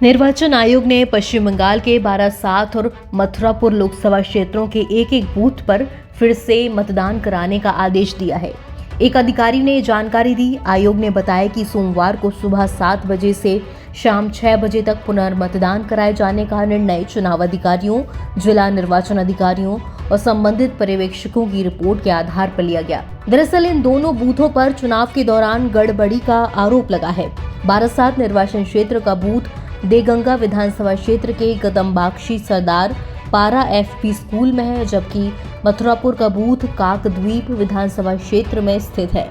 निर्वाचन आयोग ने पश्चिम बंगाल के बारासात और मथुरापुर लोकसभा क्षेत्रों के एक एक बूथ पर फिर से मतदान कराने का आदेश दिया है। एक अधिकारी ने जानकारी दी। आयोग ने बताया कि सोमवार को सुबह 7 बजे से शाम 6 बजे तक पुनर्मतदान कराए जाने का निर्णय चुनाव अधिकारियों, जिला निर्वाचन अधिकारियों और संबंधित पर्यवेक्षकों की रिपोर्ट के आधार पर लिया गया। दरअसल इन दोनों बूथों पर चुनाव के दौरान गड़बड़ी का आरोप लगा है। बारासात निर्वाचन क्षेत्र का बूथ देगंगा विधानसभा क्षेत्र के गदम्बाक्षी सरदार पारा एफपी स्कूल में है, जबकि मथुरापुर का बूथ काकद्वीप विधानसभा क्षेत्र में स्थित है।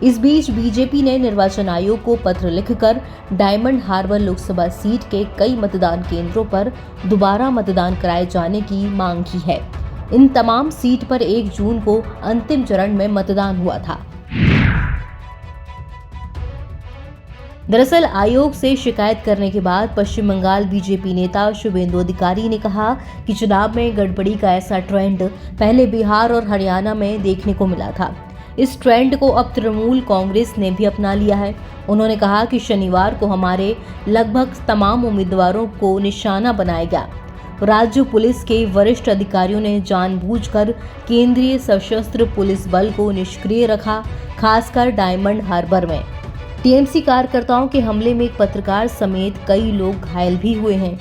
इस बीच बीजेपी ने निर्वाचन आयोग को पत्र लिखकर डायमंड हार्बर लोकसभा सीट के कई मतदान केंद्रों पर दोबारा मतदान कराए जाने की मांग की है। इन तमाम सीट पर 1 जून को अंतिम चरण में मतदान हुआ था। दरअसल आयोग से शिकायत करने के बाद पश्चिम बंगाल बीजेपी नेता शुभेंदु अधिकारी ने कहा कि चुनाव में गड़बड़ी का ऐसा ट्रेंड पहले बिहार और हरियाणा में देखने को मिला था। इस ट्रेंड को अब तृणमूल कांग्रेस ने भी अपना लिया है। उन्होंने कहा कि शनिवार को हमारे लगभग तमाम उम्मीदवारों को निशाना बनाया गया। राज्य पुलिस के वरिष्ठ अधिकारियों ने जानबूझकर केंद्रीय सशस्त्र पुलिस बल को निष्क्रिय रखा, खासकर डायमंड हार्बर में। टीएमसी कार्यकर्ताओं के हमले में एक पत्रकार समेत कई लोग घायल भी हुए हैं।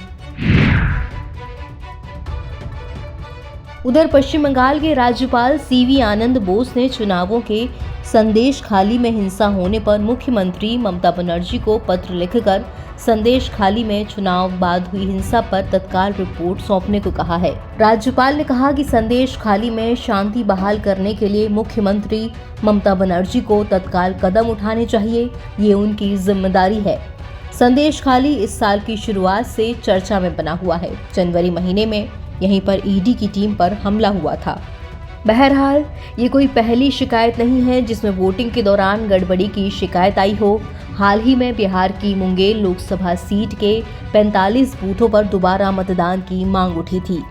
उधर पश्चिम बंगाल के राज्यपाल सीवी आनंद बोस ने चुनावों के संदेश खाली में हिंसा होने पर मुख्यमंत्री ममता बनर्जी को पत्र लिखकर संदेश खाली में चुनाव बाद हुई हिंसा पर तत्काल रिपोर्ट सौंपने को कहा है। राज्यपाल ने कहा कि संदेश खाली में शांति बहाल करने के लिए मुख्यमंत्री ममता बनर्जी को तत्काल कदम उठाने चाहिए, ये उनकी जिम्मेदारी है। संदेश खाली इस साल की शुरुआत से चर्चा में बना हुआ है। जनवरी महीने में यहीं पर ईडी की टीम पर हमला हुआ था। बहरहाल ये कोई पहली शिकायत नहीं है जिसमें वोटिंग के दौरान गड़बड़ी की शिकायत आई हो। हाल ही में बिहार की मुंगेर लोकसभा सीट के 45 बूथों पर दोबारा मतदान की मांग उठी थी।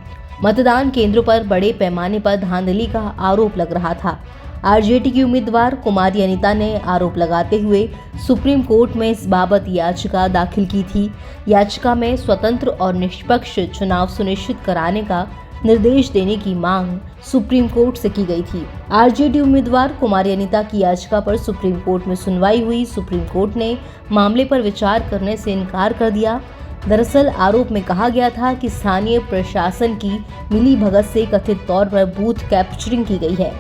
मतदान केंद्रों पर बड़े पैमाने पर धांधली का आरोप लग रहा था। आरजेडी की उम्मीदवार कुमारी अनीता ने आरोप लगाते हुए सुप्रीम कोर्ट में इस बाबत याचिका दाखिल की थी। याचिका में स्वतंत्र और निष्पक्ष चुनाव सुनिश्चित कराने का निर्देश देने की मांग सुप्रीम कोर्ट से की गई थी। आरजेडी उम्मीदवार कुमारी अनीता की याचिका पर सुप्रीम कोर्ट में सुनवाई हुई। सुप्रीम कोर्ट ने मामले पर विचार करने से इनकार कर दिया। दरअसल आरोप में कहा गया था कि स्थानीय प्रशासन की मिलीभगत से कथित तौर पर बूथ कैप्चरिंग की गई है।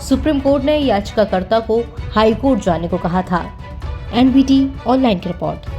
सुप्रीम कोर्ट ने याचिकाकर्ता को हाई कोर्ट जाने को कहा था। एनबीटी ऑनलाइन की रिपोर्ट।